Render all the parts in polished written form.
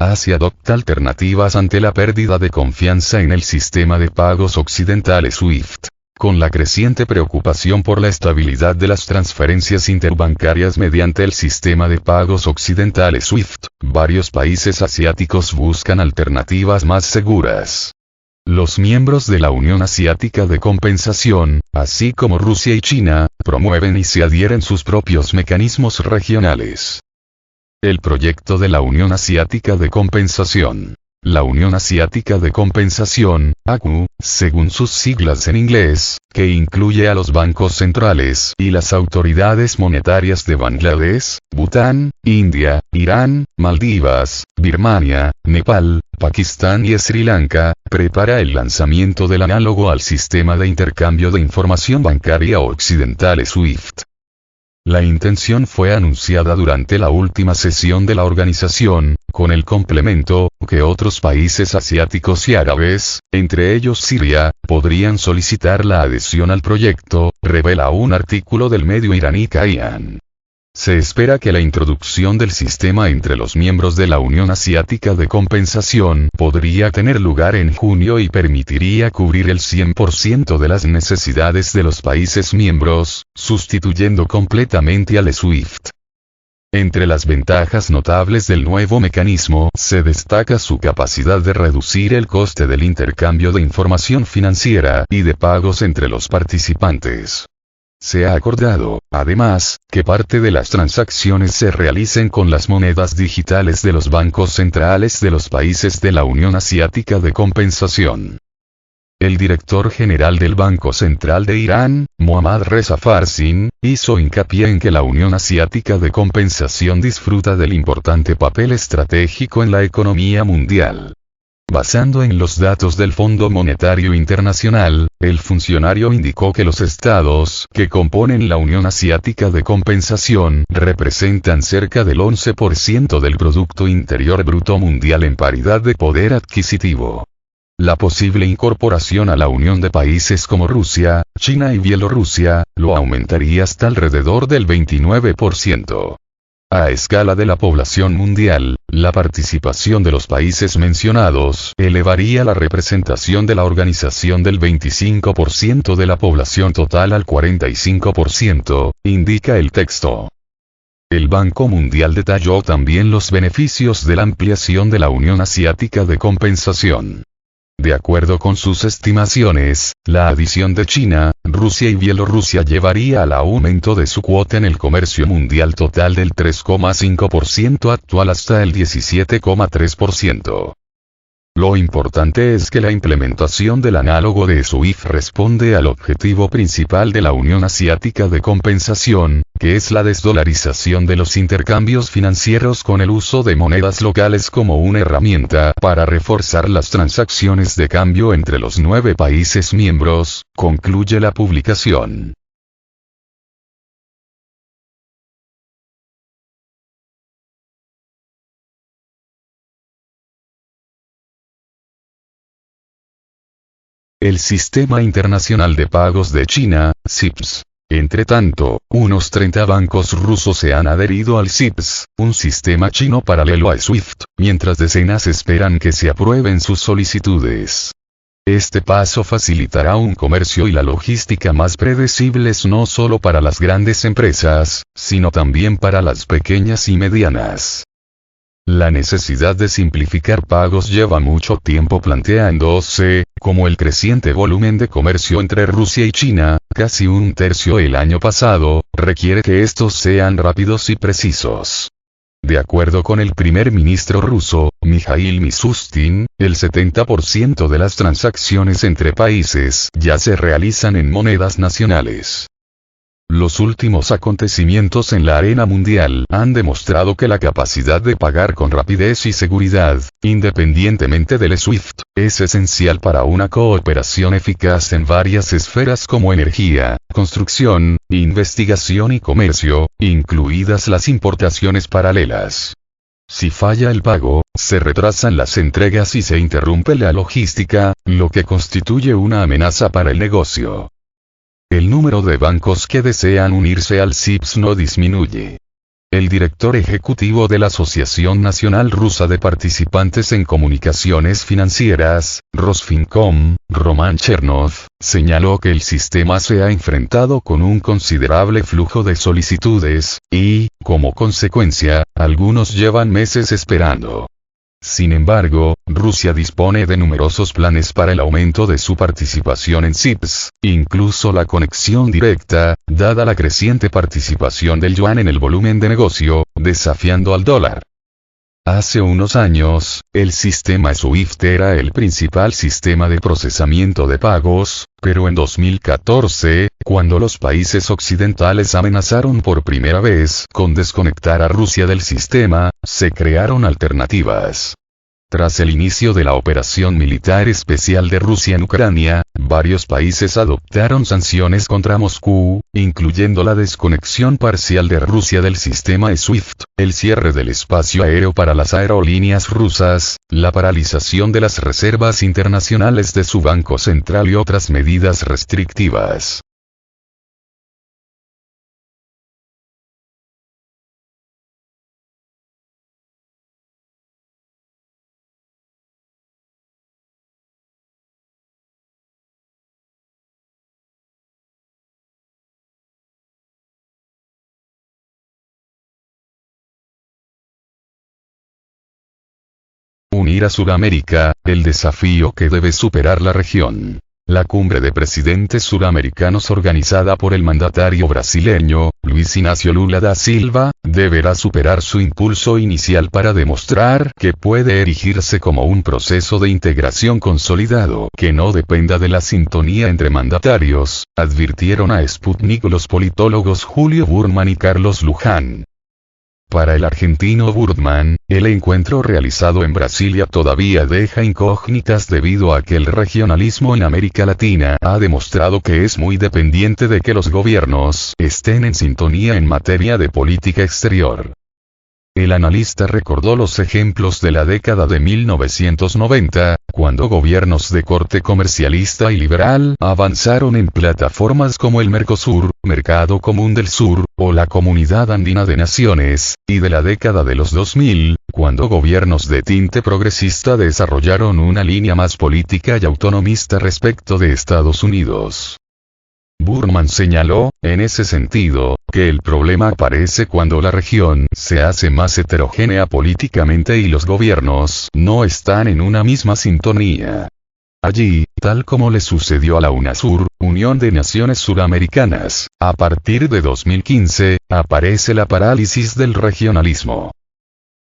Asia adopta alternativas ante la pérdida de confianza en el sistema de pagos occidentales SWIFT. Con la creciente preocupación por la estabilidad de las transferencias interbancarias mediante el sistema de pagos occidentales SWIFT, varios países asiáticos buscan alternativas más seguras. Los miembros de la Unión Asiática de Compensación, así como Rusia y China, promueven y se adhieren sus propios mecanismos regionales. El proyecto de la Unión Asiática de Compensación. La Unión Asiática de Compensación, ACU, según sus siglas en inglés, que incluye a los bancos centrales y las autoridades monetarias de Bangladesh, Bután, India, Irán, Maldivas, Birmania, Nepal, Pakistán y Sri Lanka, prepara el lanzamiento del análogo al sistema de intercambio de información bancaria occidental SWIFT. La intención fue anunciada durante la última sesión de la organización, con el complemento, que otros países asiáticos y árabes, entre ellos Siria, podrían solicitar la adhesión al proyecto, revela un artículo del medio iraní Kaihan. Se espera que la introducción del sistema entre los miembros de la Unión Asiática de Compensación podría tener lugar en junio y permitiría cubrir el 100% de las necesidades de los países miembros, sustituyendo completamente al SWIFT. Entre las ventajas notables del nuevo mecanismo se destaca su capacidad de reducir el coste del intercambio de información financiera y de pagos entre los participantes. Se ha acordado, además, que parte de las transacciones se realicen con las monedas digitales de los bancos centrales de los países de la Unión Asiática de Compensación. El director general del Banco Central de Irán, Mohammad Reza Farzin, hizo hincapié en que la Unión Asiática de Compensación disfruta del importante papel estratégico en la economía mundial. Basando en los datos del Fondo Monetario Internacional, el funcionario indicó que los estados que componen la Unión Asiática de Compensación representan cerca del 11% del Producto Interior Bruto Mundial en paridad de poder adquisitivo. La posible incorporación a la Unión de países como Rusia, China y Bielorrusia, lo aumentaría hasta alrededor del 29%. A escala de la población mundial, la participación de los países mencionados elevaría la representación de la organización del 25% de la población total al 45%, indica el texto. El Banco Mundial detalló también los beneficios de la ampliación de la Unión Asiática de Compensación. De acuerdo con sus estimaciones, la adición de China, Rusia y Bielorrusia llevaría al aumento de su cuota en el comercio mundial total del 3,5% actual hasta el 17,3%. Lo importante es que la implementación del análogo de SWIFT responde al objetivo principal de la Unión Asiática de Compensación, que es la desdolarización de los intercambios financieros con el uso de monedas locales como una herramienta para reforzar las transacciones de cambio entre los 9 países miembros, concluye la publicación. El Sistema Internacional de Pagos de China, SIPS. Entretanto, unos 30 bancos rusos se han adherido al SIPS, un sistema chino paralelo a SWIFT, mientras decenas esperan que se aprueben sus solicitudes. Este paso facilitará un comercio y la logística más predecibles no solo para las grandes empresas, sino también para las pequeñas y medianas. La necesidad de simplificar pagos lleva mucho tiempo planteándose, como el creciente volumen de comercio entre Rusia y China, casi un tercio el año pasado, requiere que estos sean rápidos y precisos. De acuerdo con el primer ministro ruso, Mikhail Mishustin, el 70% de las transacciones entre países ya se realizan en monedas nacionales. Los últimos acontecimientos en la arena mundial han demostrado que la capacidad de pagar con rapidez y seguridad, independientemente del SWIFT, es esencial para una cooperación eficaz en varias esferas como energía, construcción, investigación y comercio, incluidas las importaciones paralelas. Si falla el pago, se retrasan las entregas y se interrumpe la logística, lo que constituye una amenaza para el negocio. El número de bancos que desean unirse al SIPS no disminuye. El director ejecutivo de la Asociación Nacional Rusa de Participantes en Comunicaciones Financieras, Rosfincom, Roman Chernov, señaló que el sistema se ha enfrentado con un considerable flujo de solicitudes, y, como consecuencia, algunos llevan meses esperando. Sin embargo, Rusia dispone de numerosos planes para el aumento de su participación en CIPS, incluso la conexión directa, dada la creciente participación del yuan en el volumen de negocio, desafiando al dólar. Hace unos años, el sistema SWIFT era el principal sistema de procesamiento de pagos, pero en 2014, cuando los países occidentales amenazaron por primera vez con desconectar a Rusia del sistema, se crearon alternativas. Tras el inicio de la operación militar especial de Rusia en Ucrania, varios países adoptaron sanciones contra Moscú, incluyendo la desconexión parcial de Rusia del sistema SWIFT, el cierre del espacio aéreo para las aerolíneas rusas, la paralización de las reservas internacionales de su banco central y otras medidas restrictivas. Unir a Sudamérica, el desafío que debe superar la región. La cumbre de presidentes suramericanos organizada por el mandatario brasileño, Luis Inácio Lula da Silva, deberá superar su impulso inicial para demostrar que puede erigirse como un proceso de integración consolidado que no dependa de la sintonía entre mandatarios, advirtieron a Sputnik los politólogos Julio Burman y Carlos Luján. Para el argentino Burman, el encuentro realizado en Brasilia todavía deja incógnitas debido a que el regionalismo en América Latina ha demostrado que es muy dependiente de que los gobiernos estén en sintonía en materia de política exterior. El analista recordó los ejemplos de la década de 1990, cuando gobiernos de corte comercialista y liberal avanzaron en plataformas como el Mercosur, Mercado Común del Sur, o la Comunidad Andina de Naciones, y de la década de los 2000, cuando gobiernos de tinte progresista desarrollaron una línea más política y autonomista respecto de Estados Unidos. Burman señaló, en ese sentido, que el problema aparece cuando la región se hace más heterogénea políticamente y los gobiernos no están en una misma sintonía. Allí, tal como le sucedió a la UNASUR, Unión de Naciones Suramericanas, a partir de 2015, aparece la parálisis del regionalismo.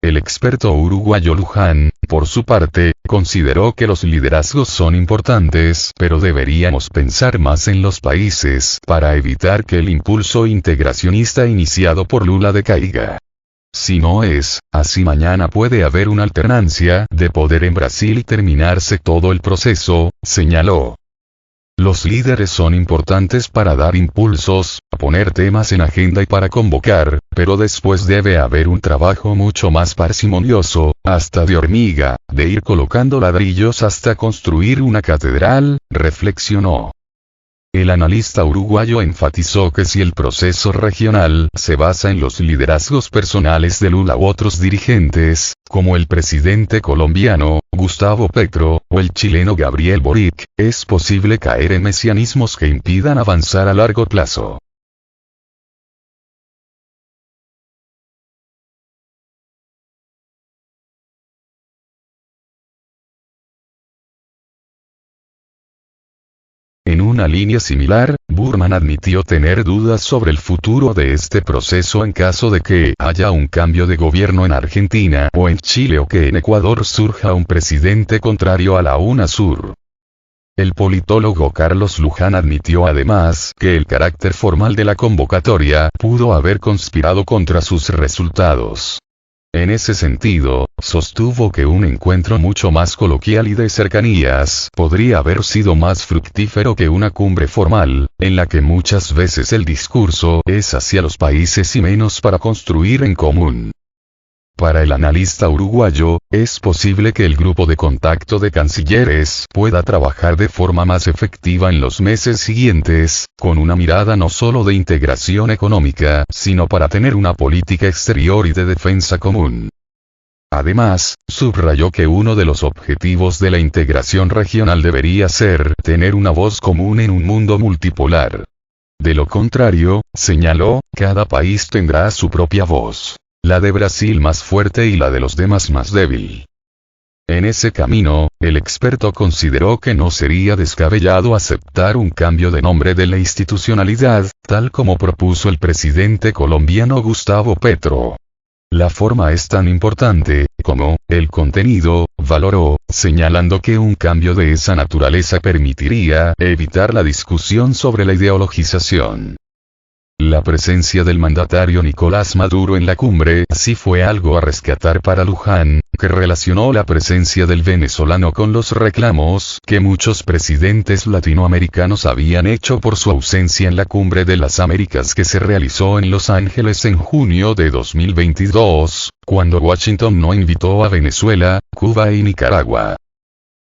El experto uruguayo Luján, por su parte, consideró que los liderazgos son importantes, pero deberíamos pensar más en los países para evitar que el impulso integracionista iniciado por Lula decaiga. Si no es así, mañana puede haber una alternancia de poder en Brasil y terminarse todo el proceso, señaló. Los líderes son importantes para dar impulsos, poner temas en agenda y para convocar, pero después debe haber un trabajo mucho más parsimonioso, hasta de hormiga, de ir colocando ladrillos hasta construir una catedral, reflexionó. El analista uruguayo enfatizó que si el proceso regional se basa en los liderazgos personales de Lula u otros dirigentes, como el presidente colombiano, Gustavo Petro, o el chileno Gabriel Boric, es posible caer en mesianismos que impidan avanzar a largo plazo. En una línea similar, Burman admitió tener dudas sobre el futuro de este proceso en caso de que haya un cambio de gobierno en Argentina o en Chile o que en Ecuador surja un presidente contrario a la UNASUR. El politólogo Carlos Luján admitió además que el carácter formal de la convocatoria pudo haber conspirado contra sus resultados. En ese sentido, sostuvo que un encuentro mucho más coloquial y de cercanías podría haber sido más fructífero que una cumbre formal, en la que muchas veces el discurso es hacia los países y menos para construir en común. Para el analista uruguayo, es posible que el grupo de contacto de cancilleres pueda trabajar de forma más efectiva en los meses siguientes, con una mirada no solo de integración económica, sino para tener una política exterior y de defensa común. Además, subrayó que uno de los objetivos de la integración regional debería ser tener una voz común en un mundo multipolar. De lo contrario, señaló, cada país tendrá su propia voz. La de Brasil más fuerte y la de los demás más débil. En ese camino, el experto consideró que no sería descabellado aceptar un cambio de nombre de la institucionalidad, tal como propuso el presidente colombiano Gustavo Petro. La forma es tan importante, como, el contenido, valoró, señalando que un cambio de esa naturaleza permitiría evitar la discusión sobre la ideologización. La presencia del mandatario Nicolás Maduro en la cumbre sí fue algo a rescatar para Luján, que relacionó la presencia del venezolano con los reclamos que muchos presidentes latinoamericanos habían hecho por su ausencia en la Cumbre de las Américas que se realizó en Los Ángeles en junio de 2022, cuando Washington no invitó a Venezuela, Cuba y Nicaragua.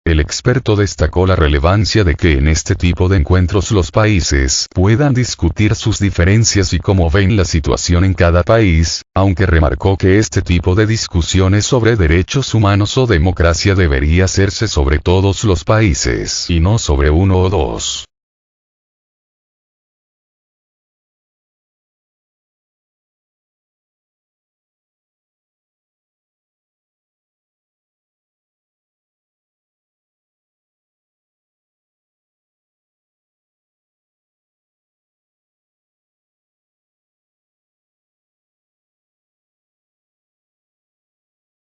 El experto destacó la relevancia de que en este tipo de encuentros los países puedan discutir sus diferencias y cómo ven la situación en cada país, aunque remarcó que este tipo de discusiones sobre derechos humanos o democracia debería hacerse sobre todos los países y no sobre uno o dos.